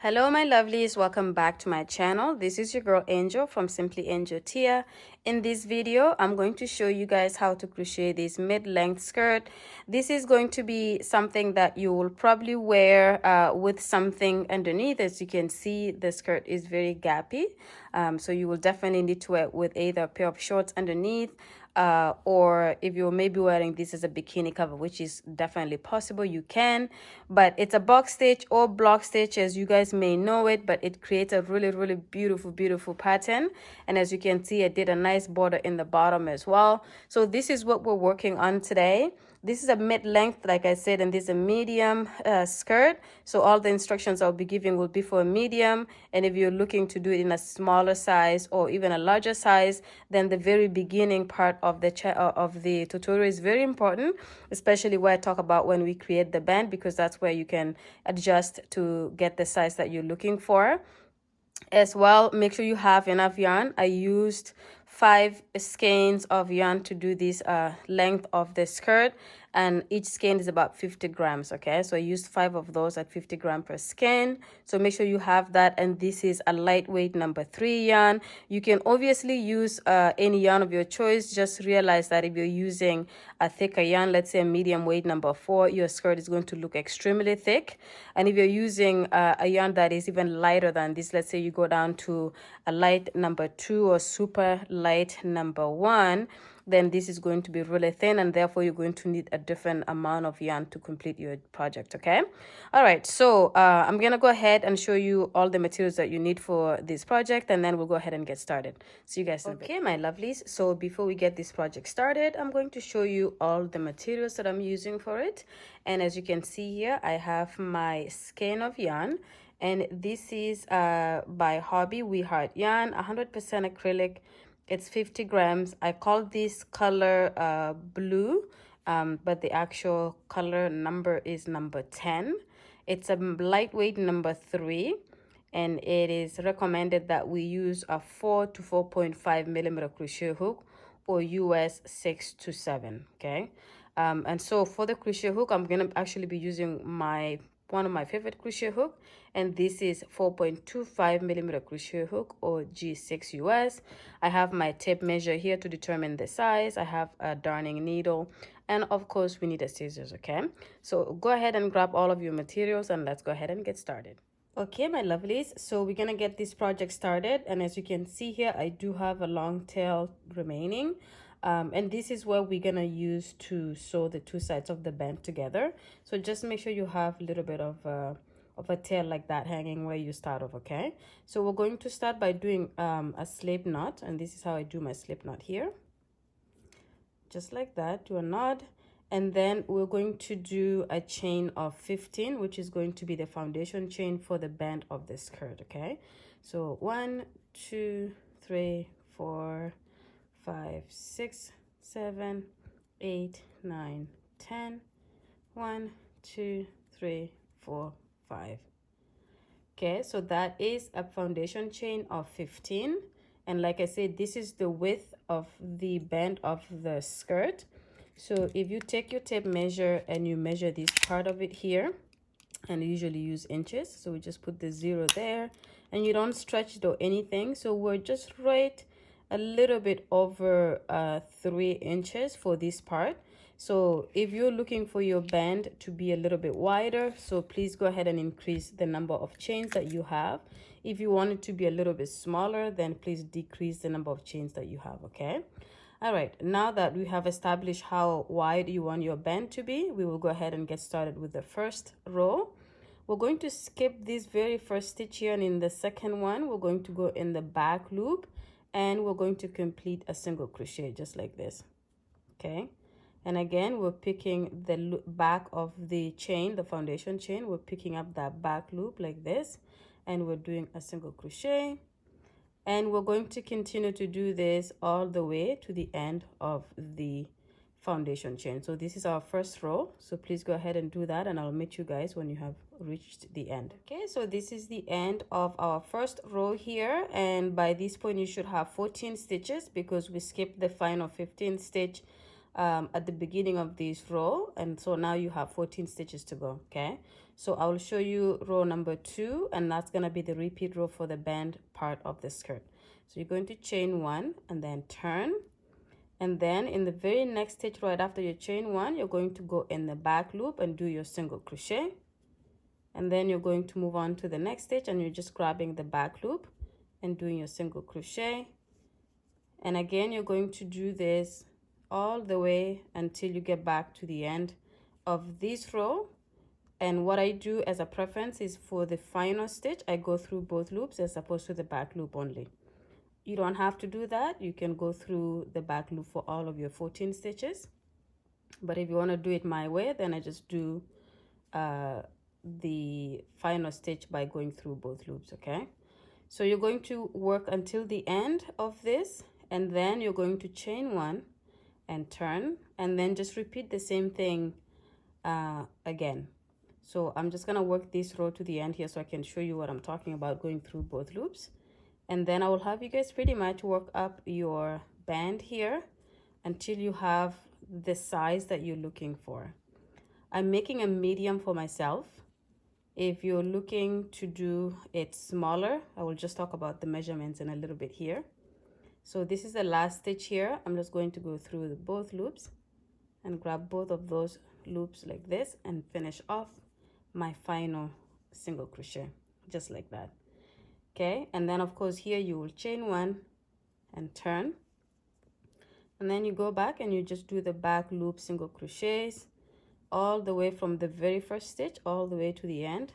Hello my lovelies, welcome back to my channel. This is your girl Angel from Simply Angel Tia. In this video I'm going to show you guys how to crochet this mid-length skirt. This is going to be something that you will probably wear with something underneath. As you can see, the skirt is very gappy, so you will definitely need to wear it with either a pair of shorts underneath, or if you're maybe wearing this as a bikini cover, which is definitely possible, you can. But it's a box stitch or block stitch, as you guys may know it, but it creates a really beautiful pattern. And as you can see, I did a nice border in the bottom as well. So this is what we're working on today. This is a mid-length, like I said, and this is a medium skirt. So all the instructions I'll be giving will be for a medium. And if you're looking to do it in a smaller size or even a larger size, then the very beginning part of the tutorial is very important, especially where I talk about when we create the band, because that's where you can adjust to get the size that you're looking for. As well, make sure you have enough yarn. I used 5 skeins of yarn to do this length of the skirt, and each skein is about 50 grams. Okay, so I used 5 of those at 50 grams per skein. So make sure you have that. And this is a lightweight number 3 yarn. You can obviously use any yarn of your choice. Just realize that if you're using a thicker yarn, let's say a medium weight number 4, your skirt is going to look extremely thick. And if you're using a yarn that is even lighter than this, let's say you go down to a light number 2 or super light number 1, then this is going to be really thin, and therefore you're going to need a different amount of yarn to complete your project. Okay, all right, so I'm gonna go ahead and show you all the materials that you need for this project, and then we'll go ahead and get started. See you guys in a bit. Okay, my lovelies, so before we get this project started, I'm going to show you all the materials that I'm using for it. And as you can see here, I have my skein of yarn, and this is by Hobby We Heart Yarn, 100% acrylic. It's 50 grams. I call this color blue, but the actual color number is number 10. It's a lightweight number 3, and it is recommended that we use a 4 to 4.5 millimeter crochet hook, or US 6 to 7. Okay, and so for the crochet hook, I'm gonna actually be using one of my favorite crochet hook, and this is 4.25 millimeter crochet hook, or G6 US. I have my tape measure here to determine the size. I have a darning needle, and of course we need a scissors. Okay, so go ahead and grab all of your materials, and let's go ahead and get started. Okay, my lovelies, so we're gonna get this project started, and as you can see here, I do have a long tail remaining. And this is what we're gonna use to sew the two sides of the band together. So just make sure you have a little bit of a tail like that hanging where you start off. Okay, so we're going to start by doing a slip knot, and this is how I do my slip knot here. Just like that, do a knot, and then we're going to do a chain of 15, which is going to be the foundation chain for the band of the skirt. Okay, so 1 2 3 4 5 6 7 8 9 10. 1 2 3 4 5. Okay, so that is a foundation chain of 15, and like I said, this is the width of the band of the skirt. So if you take your tape measure and you measure this part of it here, and usually use inches, so we just put the 0 there, and you don't stretch it or anything. So we're just right a little bit over 3 inches for this part. So if you're looking for your band to be a little bit wider, so please go ahead and increase the number of chains that you have. If you want it to be a little bit smaller, then please decrease the number of chains that you have. Okay, all right, now that we have established how wide you want your band to be, we will go ahead and get started with the first row. We're going to skip this very first stitch here, and in the second one we're going to go in the back loop, and we're going to complete a single crochet just like this. Okay, and again, we're picking the back of the chain, the foundation chain. We're picking up that back loop like this, and we're doing a single crochet, and we're going to continue to do this all the way to the end of the foundation chain. So this is our first row, so please go ahead and do that, and I'll meet you guys when you have reached the end. Okay, so this is the end of our first row here, and by this point you should have 14 stitches because we skipped the final 15th stitch at the beginning of this row, and so now you have 14 stitches to go. Okay, so I will show you row number 2, and that's going to be the repeat row for the band part of the skirt. So you're going to chain 1 and then turn, and then in the very next stitch right after your chain 1, you're going to go in the back loop and do your single crochet, and then you're going to move on to the next stitch and you're just grabbing the back loop and doing your single crochet. And again, you're going to do this all the way until you get back to the end of this row. And what I do as a preference is for the final stitch, I go through both loops as opposed to the back loop only. You don't have to do that. You can go through the back loop for all of your 14 stitches. But if you want to do it my way, then I just do the final stitch by going through both loops. Okay, so you're going to work until the end of this, and then you're going to chain 1 and turn, and then just repeat the same thing again. So I'm just gonna work this row to the end here so I can show you what I'm talking about going through both loops, and then I will have you guys pretty much work up your band here until you have the size that you're looking for. I'm making a medium for myself. If you're looking to do it smaller, I will just talk about the measurements in a little bit here. So this is the last stitch here. I'm just going to go through both loops and grab both of those loops like this and finish off my final single crochet just like that. Okay, and then of course here you will chain 1 and turn, and then you go back and you just do the back loop single crochets all the way from the very first stitch all the way to the end,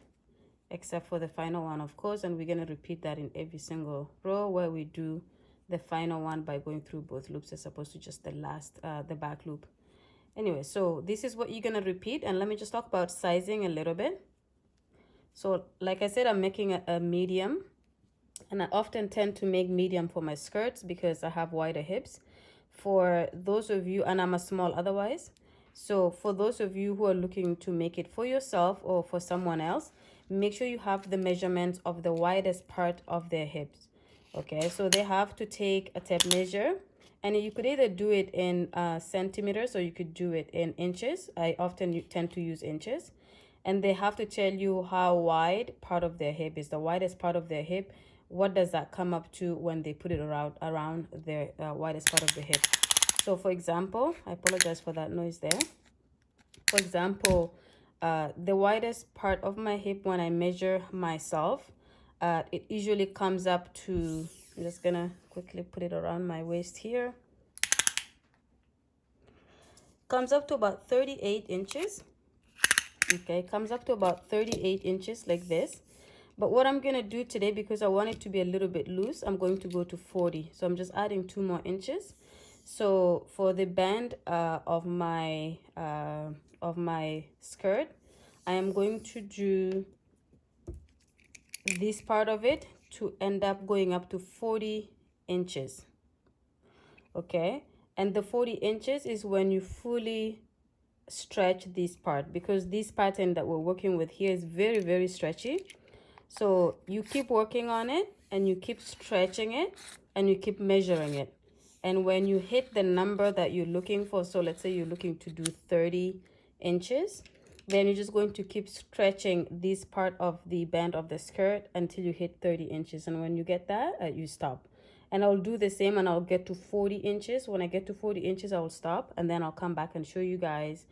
except for the final one, of course. And we're going to repeat that in every single row where we do the final one by going through both loops as opposed to just the last the back loop. Anyway, so this is what you're going to repeat, and let me just talk about sizing a little bit. So like I said, I'm making a medium, and I often tend to make medium for my skirts because I have wider hips. For those of you, and I'm a small otherwise, so for those of you who are looking to make it for yourself or for someone else, make sure you have the measurements of the widest part of their hips. Okay, so they have to take a tape measure, and you could either do it in centimeters or you could do it in inches. I often tend to use inches, and they have to tell you how wide part of their hip is, the widest part of their hip. What does that come up to when they put it around their widest part of the hip? So for example, I apologize for that noise there. For example, the widest part of my hip when I measure myself, it usually comes up to, I'm just gonna quickly put it around my waist here, comes up to about 38 inches. Okay, comes up to about 38 inches like this. But what I'm gonna do today, because I want it to be a little bit loose, I'm going to go to 40. So I'm just adding 2 more inches. So for the band of my skirt, I am going to do this part of it to end up going up to 40 inches. Okay, and the 40 inches is when you fully stretch this part, because this pattern that we're working with here is very, very stretchy. So you keep working on it and you keep stretching it and you keep measuring it. And when you hit the number that you're looking for, so let's say you're looking to do 30 inches, then you're just going to keep stretching this part of the band of the skirt until you hit 30 inches. And when you get that, you stop. And I'll do the same, and I'll get to 40 inches. When I get to 40 inches, I'll stop, and then I'll come back and show you guys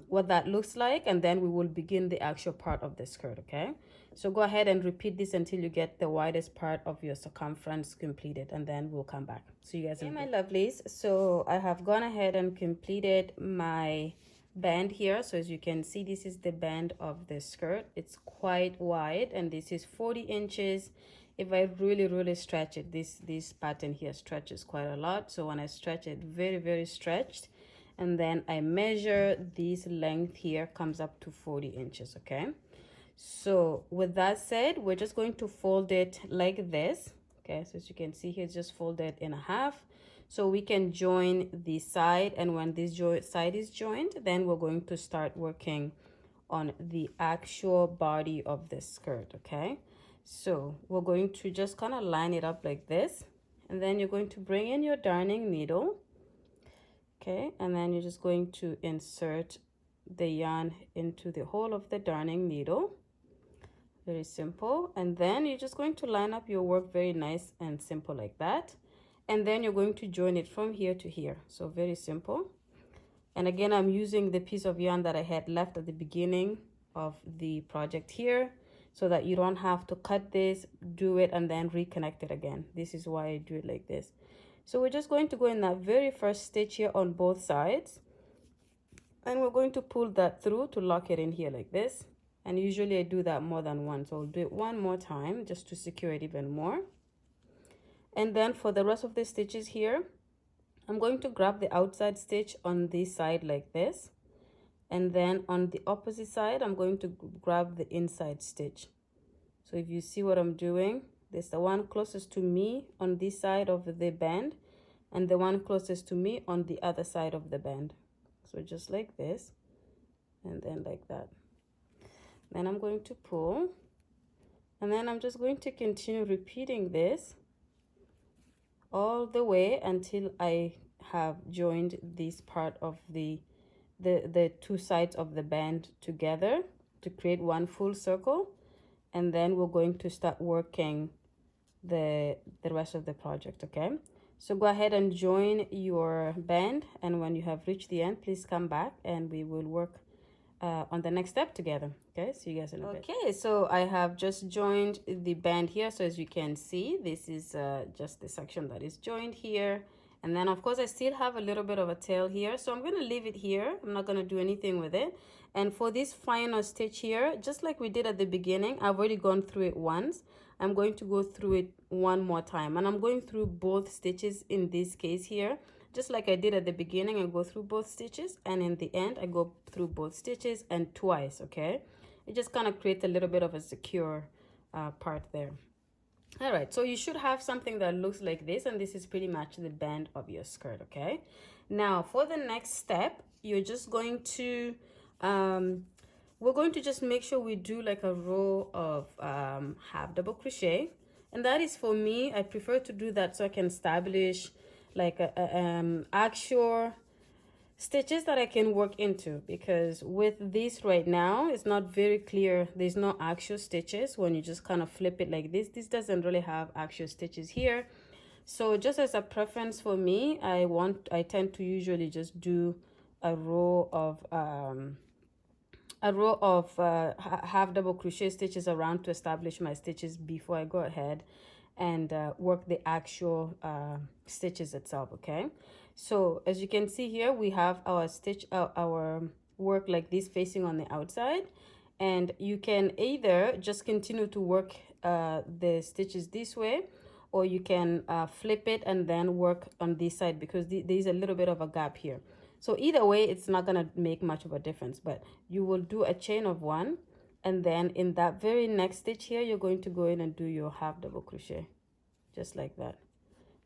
what that looks like, and then we will begin the actual part of the skirt. Okay, so go ahead and repeat this until you get the widest part of your circumference completed, and then we'll come back. So you guys, my lovelies, so I have gone ahead and completed my band here. So as you can see, this is the band of the skirt. It's quite wide, and this is 40 inches. If I really stretch it, this pattern here stretches quite a lot. So when I stretch it, very stretched, and then I measure this length here, comes up to 40 inches. Okay, so with that said, we're just going to fold it like this. Okay, so as you can see here, it's just folded in half, so we can join the side. And when this side is joined, then we're going to start working on the actual body of the skirt. Okay, so we're going to just kind of line it up like this, and then you're going to bring in your darning needle, Okay, and then you're just going to insert the yarn into the hole of the darning needle. Very simple. And then you're just going to line up your work very nice and simple like that. And then you're going to join it from here to here. So very simple. And again, I'm using the piece of yarn that I had left at the beginning of the project here, so that you don't have to cut this, do it, and then reconnect it again. This is why I do it like this. So we're just going to go in that very first stitch here on both sides, and we're going to pull that through to lock it in here like this. And usually I do that more than once, so I'll do it one more time just to secure it even more. And then for the rest of the stitches here, I'm going to grab the outside stitch on this side like this, and then on the opposite side I'm going to grab the inside stitch. So if you see what I'm doing, there's the one closest to me on this side of the band, and the one closest to me on the other side of the band. So just like this, and then like that. Then I'm going to pull, and then I'm just going to continue repeating this all the way until I have joined this part of the two sides of the band together to create one full circle. And then we're going to start working the rest of the project. Okay, so go ahead and join your band, and when you have reached the end, please come back and we will work on the next step together. Okay, see you guys in a bit. Okay, so I have just joined the band here. So as you can see, this is just the section that is joined here. And then of course I still have a little bit of a tail here, so I'm going to leave it here. I'm not going to do anything with it. And for this final stitch here, just like we did at the beginning, I've already gone through it once. I'm going to go through it one more time, and I'm going through both stitches in this case here. Just like I did at the beginning, I go through both stitches, and in the end I go through both stitches and twice. Okay, it just kind of creates a little bit of a secure part there. All right, so you should have something that looks like this, and this is pretty much the band of your skirt. Okay, now for the next step, you're just going to we're going to just make sure we do like a row of half double crochet, and that is, for me, I prefer to do that so I can establish like actual stitches that I can work into, because with this right now it's not very clear. There's no actual stitches. When you just kind of flip it like this doesn't really have actual stitches here. So just as a preference for me, I tend to usually just do a row of half double crochet stitches around to establish my stitches before I go ahead and work the actual stitches itself. Okay, so as you can see here, we have our stitch our work like this facing on the outside, and you can either just continue to work the stitches this way, or you can flip it and then work on this side, because there's a little bit of a gap here. So either way, it's not gonna make much of a difference, but you will do a chain of one, and then in that very next stitch here, you're going to go in and do your half double crochet, just like that.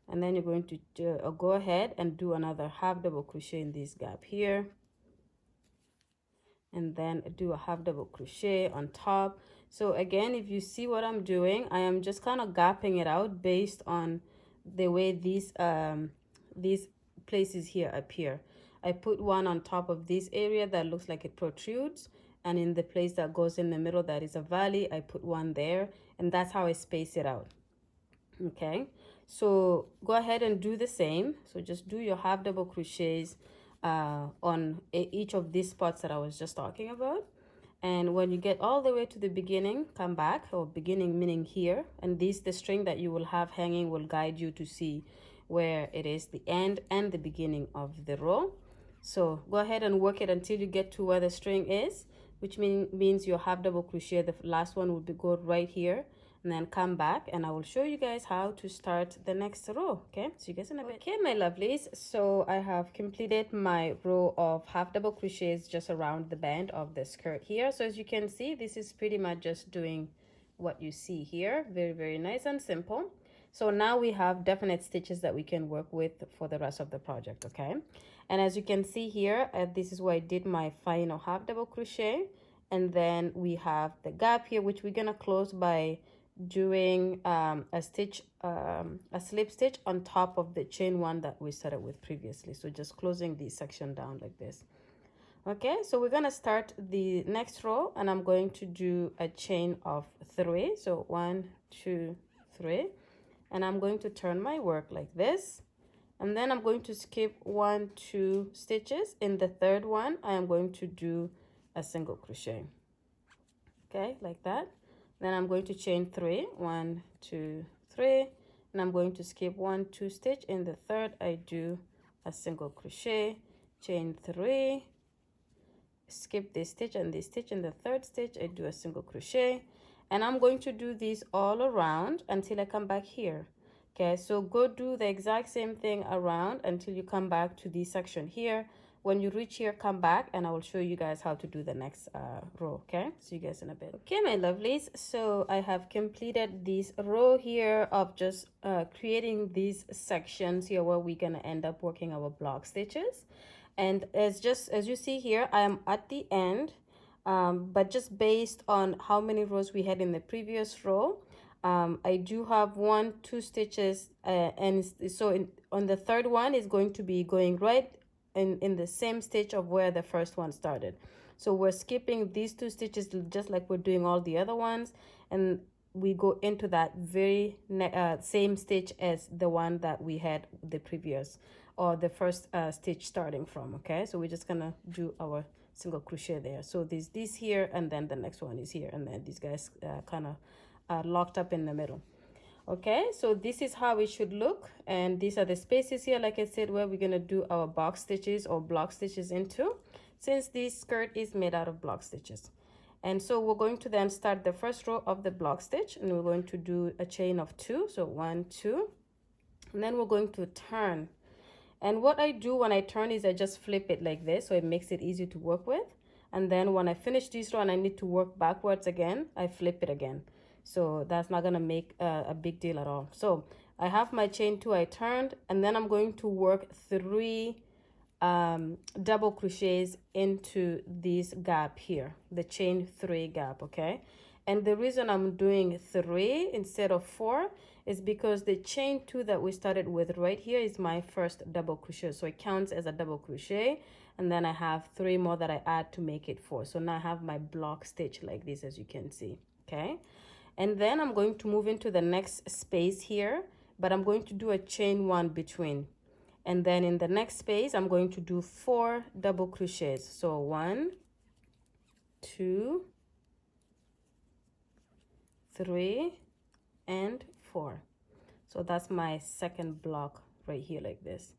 And then you're going to go ahead and do another half double crochet in this gap here, and then do a half double crochet on top. So again, if you see what I'm doing, I am just kind of gapping it out based on the way these places here appear. I put one on top of this area that looks like it protrudes, and in the place that goes in the middle that is a valley, I put one there, and that's how I space it out. Okay, so go ahead and do the same. So just do your half double crochets on each of these spots that I was just talking about. And when you get all the way to the beginning, come back, or beginning meaning here, and the string that you will have hanging will guide you to see where it is the end and the beginning of the row. So go ahead and work it until you get to where the string is, which means your half double crochet. The last one will go right here, and then come back, and I will show you guys how to start the next row. Okay, so you guys in a bit. Okay, my lovelies, so I have completed my row of half double crochets just around the band of the skirt here. So as you can see, this is pretty much just doing what you see here. Very, very nice and simple. So now we have definite stitches that we can work with for the rest of the project. Okay, and as you can see here, this is where I did my final half double crochet, and then we have the gap here, which we're gonna close by doing a slip stitch on top of the chain one that we started with previously. So just closing the section down like this. Okay, so we're gonna start the next row, and I'm going to do a chain of 3. So 1, 2, 3, and I'm going to turn my work like this, and then I'm going to skip 1, 2 stitches. In the third one, I am going to do a single crochet. Okay, like that. Then I'm going to chain 3, 1, 2, 3, and I'm going to skip 1, 2 stitch. In the third, I do a single crochet, chain 3, skip this stitch and this stitch. In the third stitch, I do a single crochet, and I'm going to do this all around until I come back here. Okay, so go do the exact same thing around until you come back to this section here. When you reach here, come back and I will show you guys how to do the next row. Okay, see you guys in a bit. Okay, my lovelies, so I have completed this row here of just creating these sections here where we're gonna end up working our block stitches. And as you see here, I am at the end, but just based on how many rows we had in the previous row, I do have 1, 2 stitches, and so on the third one is going to be going right in the same stitch of where the first one started. So we're skipping these 2 stitches just like we're doing all the other ones, and we go into that very same stitch as the one that we had the previous or the first stitch starting from. Okay, so we're just gonna do our single crochet there. So there's this here, and then the next one is here, and then these guys kind of are locked up in the middle. Okay, so this is how it should look, and these are the spaces here, like I said, where we're gonna do our box stitches or block stitches into, since this skirt is made out of block stitches. And so we're going to then start the first row of the block stitch, and we're going to do a chain of 2. So 1, 2, and then we're going to turn. And what I do when I turn is I just flip it like this, so it makes it easy to work with. And then when I finish this row and I need to work backwards again, I flip it again. So that's not gonna make a big deal at all. So I have my chain 2, I turned, and then I'm going to work 3 double crochets into this gap here, the chain 3 gap. Okay, and the reason I'm doing 3 instead of 4 is because the chain 2 that we started with right here is my first double crochet, so it counts as a double crochet, and then I have 3 more that I add to make it 4. So now I have my block stitch like this, as you can see. Okay, and then I'm going to move into the next space here, but I'm going to do a chain 1 between, and then in the next space I'm going to do 4 double crochets. So 1, 2, 3, and 4. So that's my second block right here like this.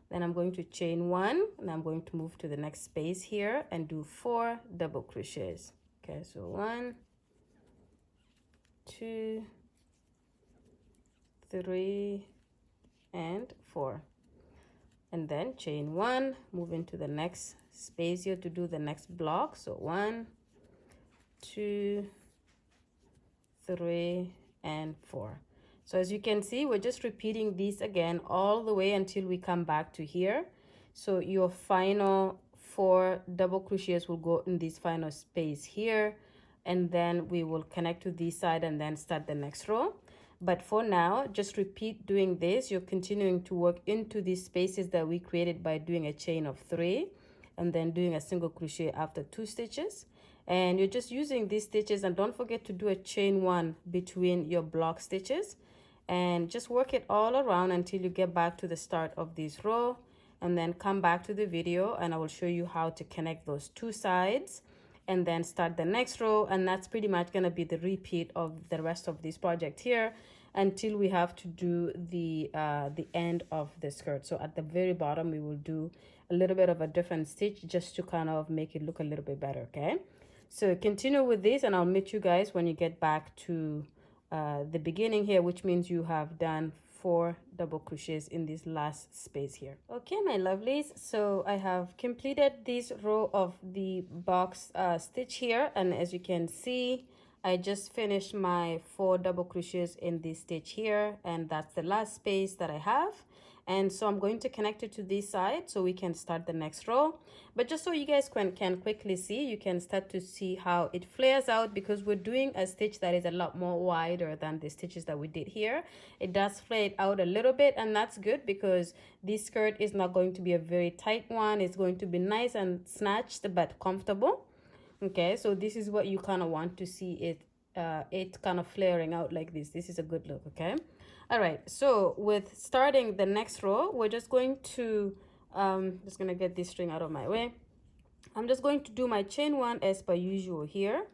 Then I'm going to chain 1, and I'm going to move to the next space here and do 4 double crochets. Okay, so 1, 2, 3, and 4. And then chain 1, move into the next space here to do the next block. So 1, 2, 3, and 4. So as you can see, we're just repeating these again all the way until we come back to here. So your final 4 double crochets will go in this final space here, and then we will connect to this side and then start the next row. But for now, just repeat doing this. You're continuing to work into these spaces that we created by doing a chain of 3 and then doing a single crochet after 2 stitches. And you're just using these stitches, and don't forget to do a chain 1 between your block stitches, and just work it all around until you get back to the start of this row, and then come back to the video and I will show you how to connect those 2 sides and then start the next row. And that's pretty much going to be the repeat of the rest of this project here until we have to do the end of the skirt. So at the very bottom we will do a little bit of a different stitch just to kind of make it look a little bit better. Okay, so continue with this and I'll meet you guys when you get back to the beginning here, which means you have done 4 double crochets in this last space here. Okay, my lovelies, so I have completed this row of the box stitch here, and as you can see, I just finished my 4 double crochets in this stitch here, and that's the last space that I have. And so I'm going to connect it to this side so we can start the next row. But just so you guys can quickly see, you can start to see how it flares out, because we're doing a stitch that is a lot more wider than the stitches that we did here. It does flare it out a little bit, and that's good because this skirt is not going to be a very tight one. It's going to be nice and snatched but comfortable. Okay, so this is what you kind of want to see it kind of flaring out like this. This is a good look. Okay, all right, so with starting the next row, we're just going to just gonna get this string out of my way. I'm just going to do my chain 1 as per usual here,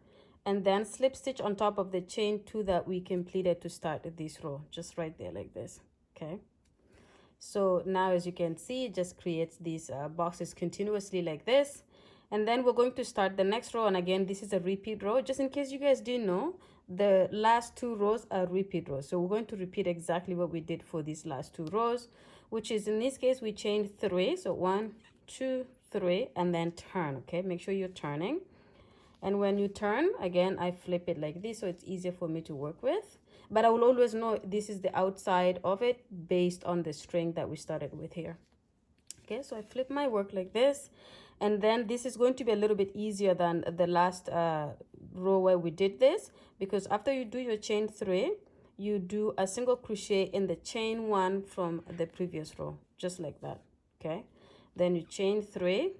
and then slip stitch on top of the chain 2 that we completed to start this row, just right there like this. Okay, so now as you can see, it just creates these boxes continuously like this. And then we're going to start the next row, and again, this is a repeat row. Just in case you guys didn't know, the last 2 rows are repeat rows. So we're going to repeat exactly what we did for these last 2 rows, which is, in this case, we chained 3. So 1, 2, 3, and then turn. Okay, make sure you're turning. And when you turn, again, I flip it like this so it's easier for me to work with. But I will always know this is the outside of it based on the string that we started with here. Okay, so I flip my work like this. And then this is going to be a little bit easier than the last row where we did this, because after you do your chain 3, you do a single crochet in the chain 1 from the previous row, just like that. Okay, then you chain 3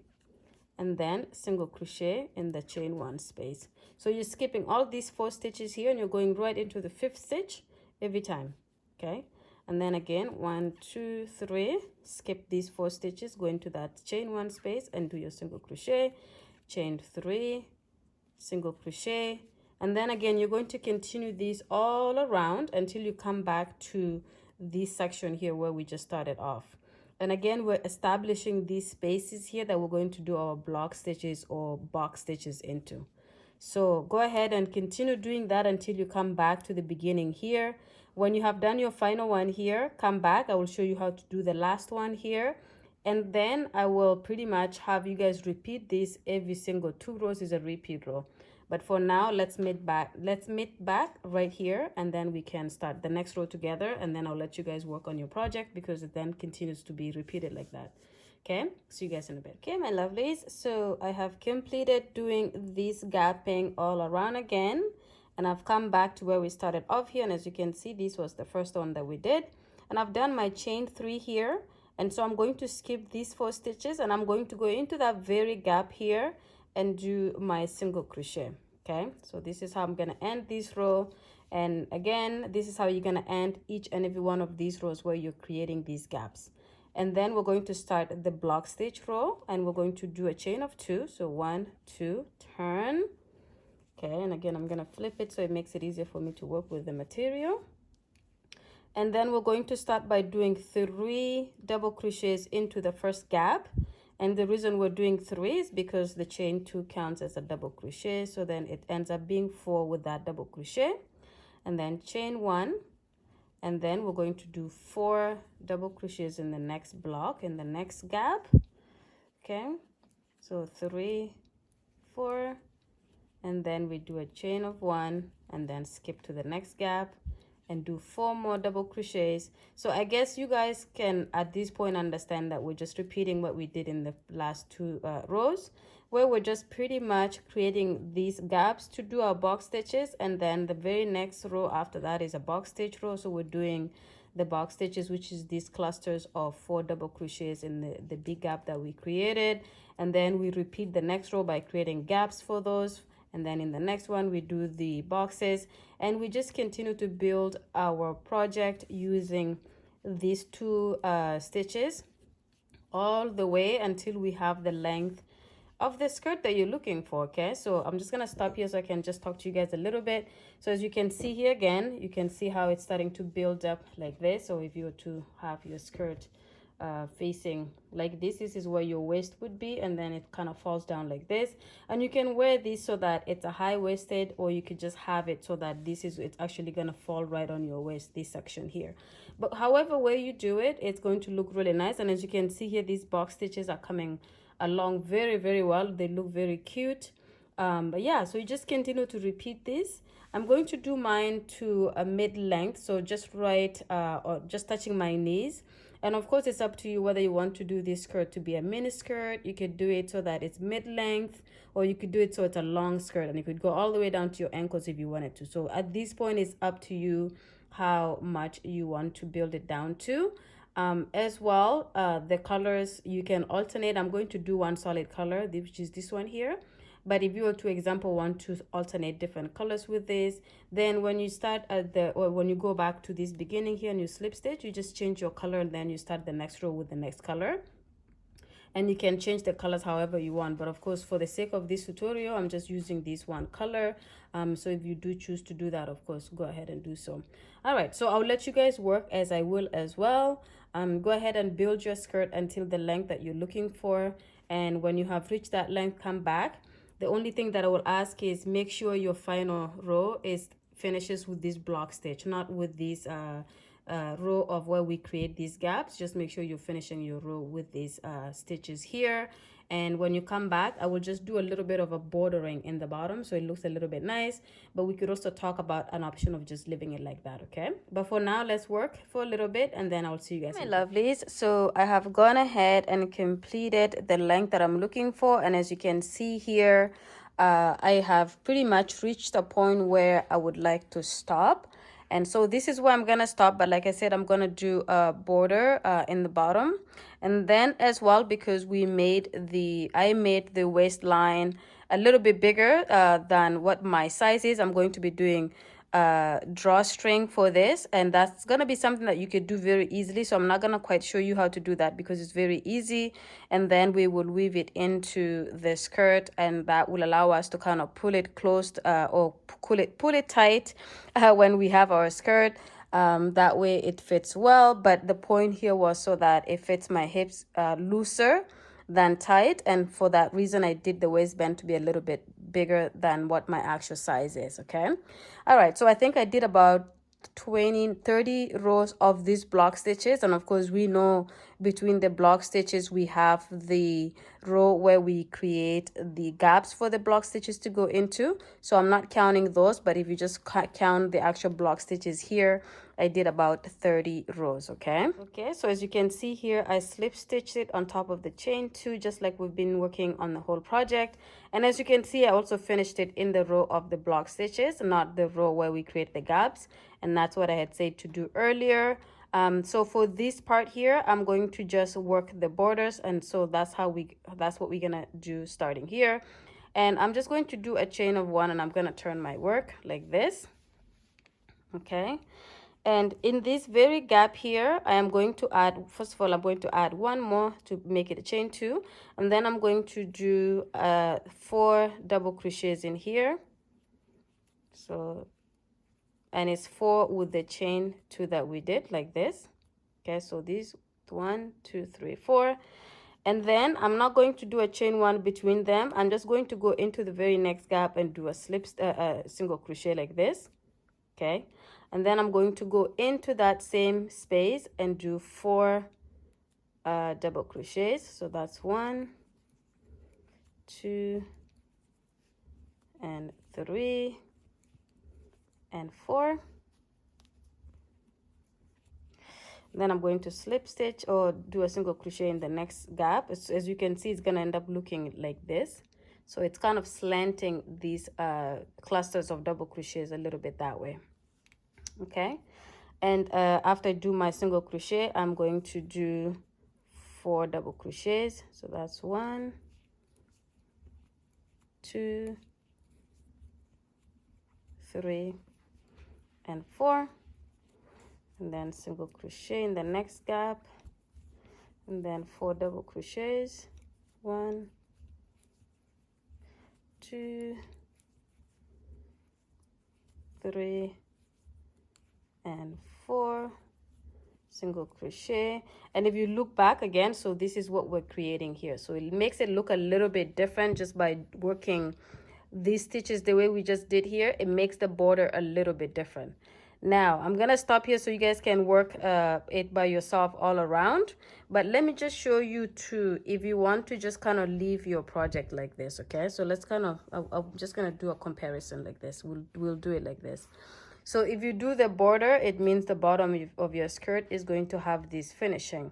and then single crochet in the chain 1 space. So you're skipping all these 4 stitches here and you're going right into the 5th stitch every time. Okay, and then again 1, 2, 3, skip these 4 stitches, go into that chain 1 space and do your single crochet, chain 3, single crochet, and then again you're going to continue these all around until you come back to this section here where we just started off. And again, we're establishing these spaces here that we're going to do our block stitches or box stitches into. So go ahead and continue doing that until you come back to the beginning here. When you have done your final one here, come back. I will show you how to do the last one here. And then I will pretty much have you guys repeat this every single 2 rows is a repeat row. But for now, let's meet back right here, and then we can start the next row together, and then I'll let you guys work on your project because it then continues to be repeated like that. Okay, see you guys in a bit. Okay, my lovelies, so I have completed doing this gapping all around again, and I've come back to where we started off here, and as you can see, this was the first one that we did, and I've done my chain 3 here, and so I'm going to skip these 4 stitches, and I'm going to go into that very gap here and do my single crochet. Okay, so this is how I'm gonna end this row, and again, this is how you're gonna end each and every one of these rows where you're creating these gaps. And then we're going to start the block stitch row, and we're going to do a chain of 2. So 1, 2, turn. Okay, and again, I'm gonna flip it so it makes it easier for me to work with the material. And then we're going to start by doing 3 double crochets into the first gap. And the reason we're doing 3 is because the chain 2 counts as a double crochet, so then it ends up being 4 with that double crochet. And then chain 1, and then we're going to do 4 double crochets in the next block, in the next gap. Okay, so 3, 4, and then we do a chain of 1 and then skip to the next gap and do 4 more double crochets. So I guess you guys can at this point understand that we're just repeating what we did in the last 2 rows, where we're just pretty much creating these gaps to do our box stitches, and then the very next row after that is a box stitch row. So we're doing the box stitches, which is these clusters of 4 double crochets in the big gap that we created, and then we repeat the next row by creating gaps for those. And then in the next one, we do the boxes, and we just continue to build our project using these 2 stitches all the way until we have the length of the skirt that you're looking for. Okay, so I'm just gonna stop here so I can just talk to you guys a little bit. So as you can see here again, you can see how it's starting to build up like this. So if you were to have your skirt facing like this is where your waist would be, and then it kind of falls down like this, and you can wear this so that it's a high-waisted, or you could just have it so that it's actually gonna fall right on your waist, this section here. But however way you do it, it's going to look really nice. And as you can see here, these box stitches are coming along very, very well. They look very cute. But yeah, so you just continue to repeat this. I'm going to do mine to a mid-length, so just right or just touching my knees. And of course, it's up to you whether you want to do this skirt to be a mini skirt. You could do it so that it's mid-length, or you could do it so it's a long skirt, and you could go all the way down to your ankles if you wanted to. So at this point, it's up to you how much you want to build it down to. As well, the colors you can alternate. I'm going to do one solid color, which is this one here. But if you were to example want to alternate different colors with this, then when you start at the, or when you go back to this beginning here and you slip stitch, you just change your color and then you start the next row with the next color. And you can change the colors however you want, but of course for the sake of this tutorial I'm just using this one color. So if you do choose to do that, of course go ahead and do so. All right, so I'll let you guys work as I will as well. Go ahead and build your skirt until the length that you're looking for, and when you have reached that length, come back. The only thing that I will ask is make sure your final row is finishes with this block stitch, not with this row of where we create these gaps. Just make sure you're finishing your row with these stitches here. And when you come back, I will just do a little bit of a bordering in the bottom so it looks a little bit nice, but we could also talk about an option of just leaving it like that. Okay, but for now let's work for a little bit and then I'll see you guys. My lovelies, so I have gone ahead and completed the length that I'm looking for, and as you can see here, I have pretty much reached a point where I would like to stop. And so this is where I'm gonna stop, but like I said, I'm gonna do a border in the bottom. And then as well, because I made the waistline a little bit bigger than what my size is, I'm going to be doing drawstring for this, and that's gonna be something that you could do very easily. So I'm not gonna quite show you how to do that because it's very easy. And then we will weave it into the skirt, and that will allow us to kind of pull it closed or pull it tight when we have our skirt. That way it fits well, but the point here was so that it fits my hips looser than tight, and for that reason I did the waistband to be a little bit bigger than what my actual size is. Okay, all right, so I think I did about 30 rows of these block stitches, and of course we know between the block stitches we have the row where we create the gaps for the block stitches to go into, so I'm not counting those. But if you just count the actual block stitches here, I did about 30 rows. Okay, so as you can see here, I slip stitched it on top of the chain 2, just like we've been working on the whole project. And as you can see, I also finished it in the row of the block stitches, not the row where we create the gaps, and that's what I had said to do earlier. So for this part here, I'm going to just work the borders, and so that's what we're gonna do starting here. And I'm just going to do a chain of 1, and I'm gonna turn my work like this. Okay, and in this very gap here, I am going to add, first of all, I'm going to add 1 more to make it a chain 2, and then I'm going to do 4 double crochets in here. So, and it's 4 with the chain 2 that we did like this. Okay, so these 1, 2, 3, 4, and then I'm not going to do a chain 1 between them. I'm just going to go into the very next gap and do a single crochet like this. Okay, and then I'm going to go into that same space and do 4 double crochets. So that's 1, 2, and 3, and 4. Then I'm going to slip stitch or do a single crochet in the next gap. As you can see, it's going to end up looking like this. So it's kind of slanting these clusters of double crochets a little bit that way. Okay, and after I do my single crochet, I'm going to do 4 double crochets. So that's 1, 2, 3, and 4, and then single crochet in the next gap, and then 4 double crochets, 1, 2, 3, and 4, single crochet. And if you look back again, so this is what we're creating here. So it makes it look a little bit different just by working these stitches the way we just did here. It makes the border a little bit different. Now I'm gonna stop here so you guys can work it by yourself all around, but let me just show you too if you want to just kind of leave your project like this. Okay, so let's kind of I'm just gonna do a comparison like this. We'll do it like this. So if you do the border, it means the bottom of your skirt is going to have this finishing.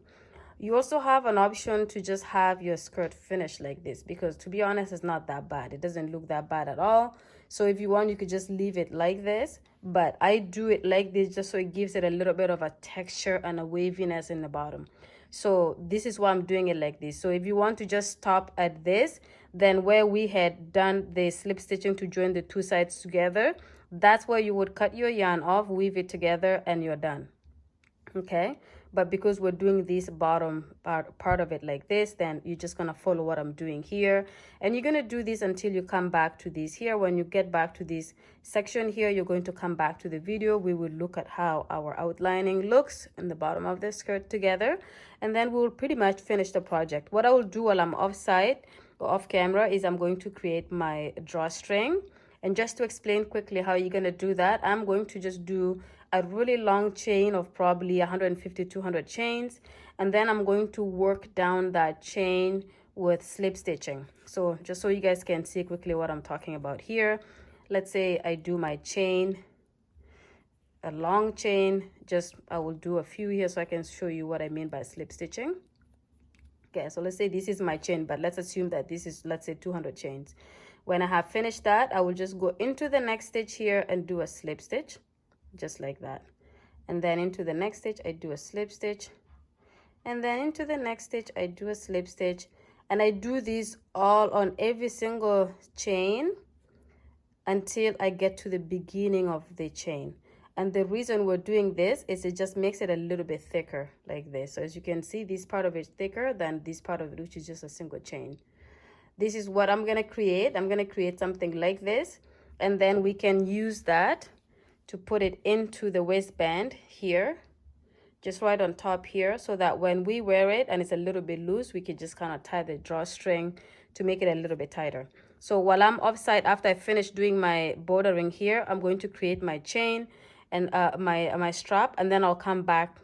You also have an option to just have your skirt finished like this, because to be honest, it's not that bad. It doesn't look that bad at all. So if you want, you could just leave it like this, but I do it like this just so it gives it a little bit of a texture and a waviness in the bottom. So this is why I'm doing it like this. So if you want to just stop at this, then where we had done the slip stitching to join the two sides together, that's where you would cut your yarn off, weave it together, and you're done. Okay, but because we're doing this bottom part of it like this, then you're just gonna follow what I'm doing here, and you're gonna do this until you come back to this here. When you get back to this section here, you're going to come back to the video. We will look at how our outlining looks in the bottom of the skirt together, and then we'll pretty much finish the project. What I will do while I'm offside or off camera is I'm going to create my drawstring. And just to explain quickly how you're going to do that, I'm going to just do a really long chain of probably 150, 200 chains. And then I'm going to work down that chain with slip stitching. So just so you guys can see quickly what I'm talking about here. Let's say I do my chain, a long chain. I will do a few here so I can show you what I mean by slip stitching. Okay, so let's say this is my chain, but let's assume that this is, let's say, 200 chains. When I have finished that, I will just go into the next stitch here and do a slip stitch, just like that. And then into the next stitch, I do a slip stitch. And then into the next stitch, I do a slip stitch. And I do this all on every single chain until I get to the beginning of the chain. And the reason we're doing this is it just makes it a little bit thicker like this. So as you can see, this part of it is thicker than this part of it, which is just a single chain. This is what I'm going to create. I'm going to create something like this, and then we can use that to put it into the waistband here, just right on top here, so that when we wear it and it's a little bit loose, we can just kind of tie the drawstring to make it a little bit tighter. So while I'm offside, after I finish doing my bordering here, I'm going to create my chain and my strap, and then I'll come back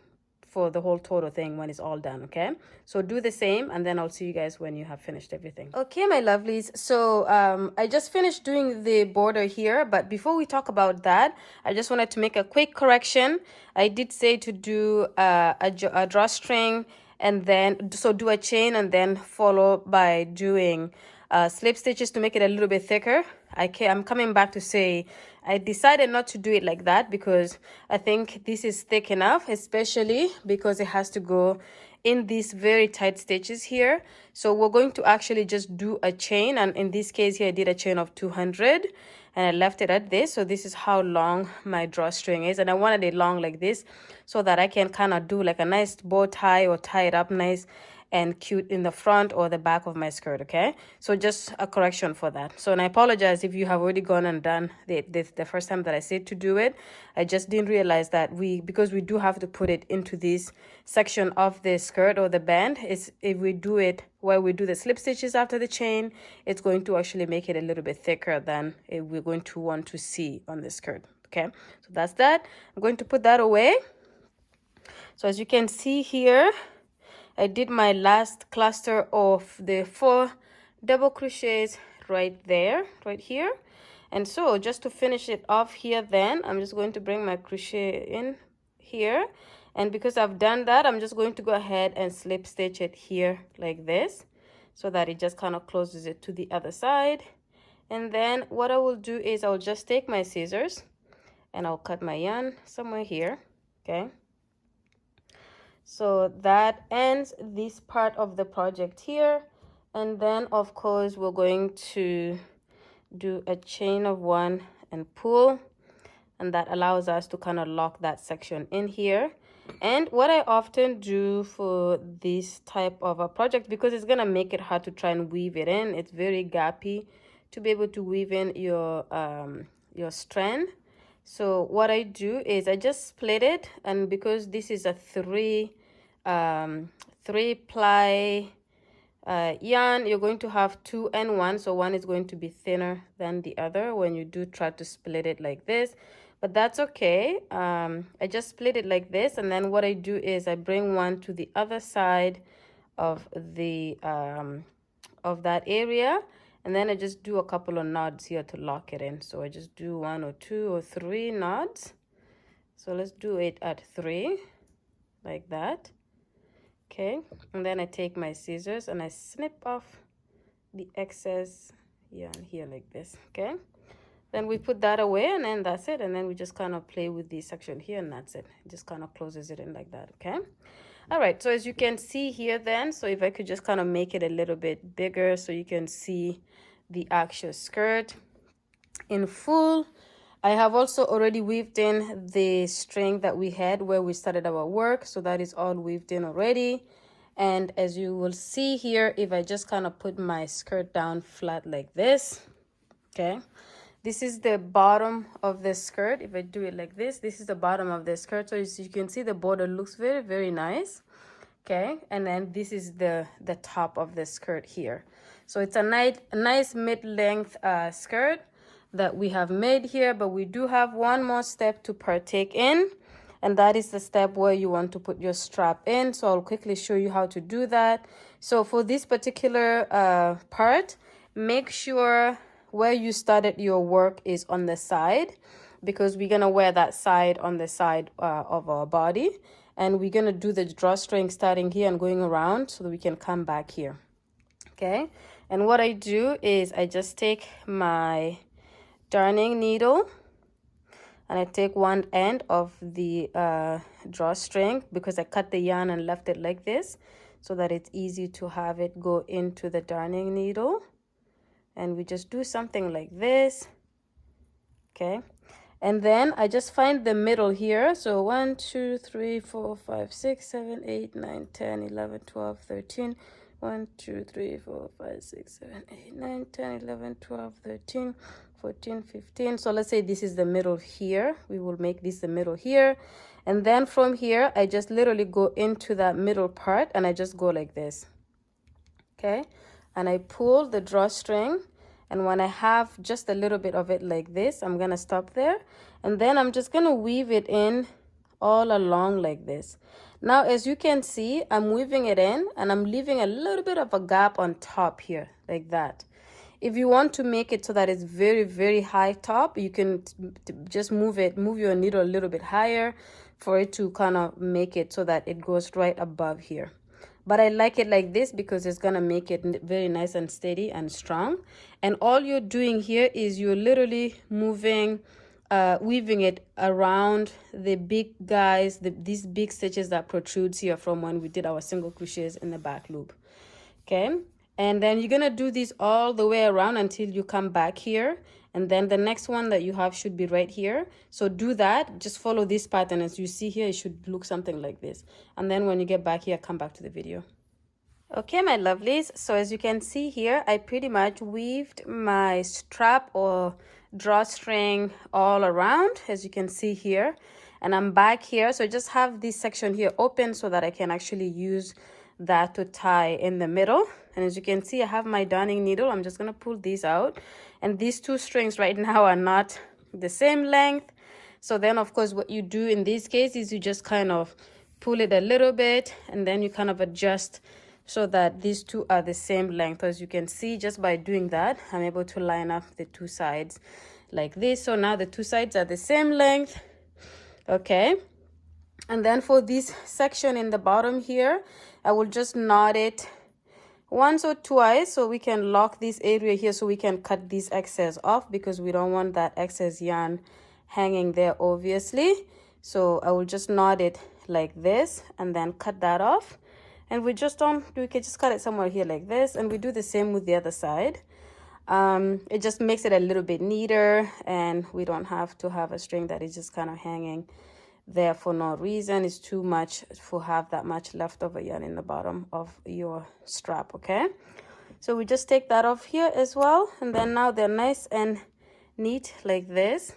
for the whole total thing when it's all done. Okay, so do the same, and then I'll see you guys when you have finished everything. Okay, my lovelies, so I just finished doing the border here, but before we talk about that, I just wanted to make a quick correction. I did say to do a drawstring, and then so do a chain and then follow by doing slip stitches to make it a little bit thicker. I'm coming back to say I decided not to do it like that because I think this is thick enough, especially because it has to go in these very tight stitches here. So we're going to actually just do a chain, and in this case here I did a chain of 200 and I left it at this. So this is how long my drawstring is, and I wanted it long like this so that I can kind of do like a nice bow tie or tie it up nice and cute in the front or the back of my skirt. Okay, so just a correction for that. So, and I apologize if you have already gone and done the first time that I said to do it. I just didn't realize that because we do have to put it into this section of the skirt or the band, is if we do it where we do the slip stitches after the chain, it's going to actually make it a little bit thicker than we're going to want to see on the skirt. Okay, so that's that. I'm going to put that away. So as you can see here, I did my last cluster of the 4 double crochets right there, right here. And so just to finish it off here, then I'm just going to bring my crochet in here. And because I've done that, I'm just going to go ahead and slip stitch it here like this, so that it just kind of closes it to the other side. And then what I will do is I'll just take my scissors and I'll cut my yarn somewhere here. Okay. So that ends this part of the project here. And then of course we're going to do a chain of 1 and pull, and that allows us to kind of lock that section in here. And what I often do for this type of a project, because it's gonna make it hard to try and weave it in, it's very gappy to be able to weave in your strand. So what I do is I just split it, and because this is a 3-ply yarn, you're going to have 2 and 1, so one is going to be thinner than the other when you do try to split it like this, but that's okay. I just split it like this, and then what I do is I bring one to the other side of the of that area, and then I just do a couple of knots here to lock it in. So I just do 1 or 2 or 3 knots, So let's do it at 3, like that. Okay, and then I take my scissors and I snip off the excess yarn here like this. Okay, then we put that away, and then that's it. And then we just kind of play with this section here, and that's it. It just kind of closes it in like that. Okay, all right, so as you can see here then, so if I could just kind of make it a little bit bigger so you can see the actual skirt in full. I have also already weaved in the string that we had where we started our work, so that is all weaved in already. And as you will see here, if I just kind of put my skirt down flat like this, okay, this is the bottom of the skirt. If I do it like this is the bottom of the skirt. So as you can see, the border looks very, very nice. Okay, and then this is the top of the skirt here. So it's a nice mid-length skirt that we have made here, but we do have one more step to partake in, and that is the step where you want to put your strap in. So I'll quickly show you how to do that. So for this particular part, make sure where you started your work is on the side, because we're gonna wear that side on the side of our body, and we're gonna do the drawstring starting here and going around so that we can come back here. Okay, and what I do is I just take my darning needle and I take one end of the drawstring, because I cut the yarn and left it like this so that it's easy to have it go into the darning needle. And we just do something like this. Okay, and then I just find the middle here. So 1 2 3 4 5 6 7 8 9 10 11 12 13. 1 2 3 4 5 6 7 8 9 10 11 12 13 14 15. So let's say this is the middle here. We will make this the middle here, and then from here I just literally go into that middle part and I just go like this. Okay, and I pull the drawstring, and when I have just a little bit of it like this, I'm gonna stop there, and then I'm just gonna weave it in all along like this. Now as you can see, I'm weaving it in and I'm leaving a little bit of a gap on top here like that. If you want to make it so that it's very, very high top, you can just move your needle a little bit higher for it to kind of make it so that it goes right above here. But I like it like this because it's gonna make it very nice and steady and strong. And all you're doing here is you're literally moving, weaving it around the big guys, these big stitches that protrudes here from when we did our single crochets in the back loop. Okay, and then you're gonna do this all the way around until you come back here, and then the next one that you have should be right here. So do that, just follow this pattern. As you see here, it should look something like this, and then when you get back here, come back to the video. Okay, my lovelies, so as you can see here, I pretty much weaved my strap or drawstring all around, as you can see here, and I'm back here. So I just have this section here open so that I can actually use that to tie in the middle. And as you can see, I have my darning needle. I'm just gonna pull these out, and these two strings right now are not the same length. So then of course what you do in this case is you just kind of pull it a little bit, and then you kind of adjust so that these two are the same length. As you can see, just by doing that, I'm able to line up the two sides like this. So now the two sides are the same length. Okay, and then for this section in the bottom here, I will just knot it once or twice so we can lock this area here, so we can cut this excess off, because we don't want that excess yarn hanging there obviously. So I will just knot it like this and then cut that off, and we can just cut it somewhere here like this, and we do the same with the other side. It just makes it a little bit neater, and we don't have to have a string that is just kind of hanging there for no reason. It's too much to have that much leftover yarn in the bottom of your strap. Okay, so we just take that off here as well, and then now they're nice and neat like this.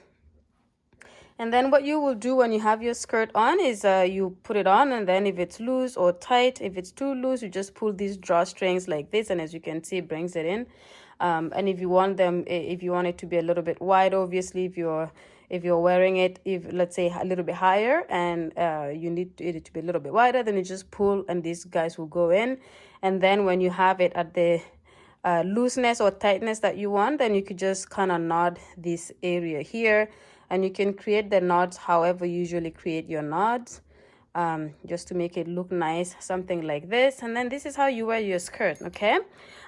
And then what you will do when you have your skirt on is you put it on, and then if it's loose or tight, if it's too loose, you just pull these drawstrings like this, and as you can see, it brings it in. And if you want it to be a little bit wide, obviously if you're wearing it, if let's say a little bit higher, and you need it to be a little bit wider, then you just pull and these guys will go in. And then when you have it at the looseness or tightness that you want, then you could just kind of knot this area here. and you can create the knots however you usually create your knots, just to make it look nice, something like this. And then this is how you wear your skirt. Okay,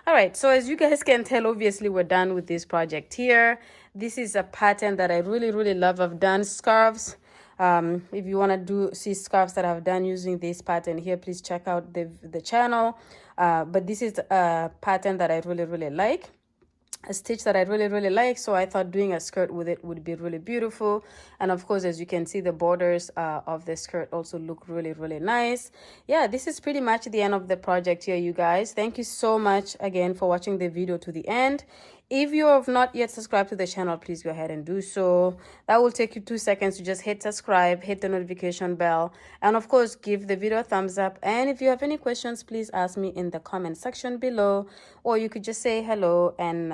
all right, so as you guys can tell, obviously we're done with this project here. This is a pattern that I really love. I've done scarves. If you want to see scarves that I've done using this pattern here, please check out the channel. But this is a pattern that I really like, a stitch that I really like, so I thought doing a skirt with it would be really beautiful. And of course, as you can see, the borders of the skirt also look really nice. Yeah, this is pretty much the end of the project here, you guys. Thank you so much again for watching the video to the end. If you have not yet subscribed to the channel, please go ahead and do so. That will take you 2 seconds to just hit subscribe, hit the notification bell, and of course give the video a thumbs up. And if you have any questions, please ask me in the comment section below, or you could just say hello. And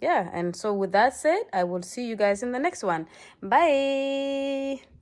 yeah, and so with that said, I will see you guys in the next one. Bye.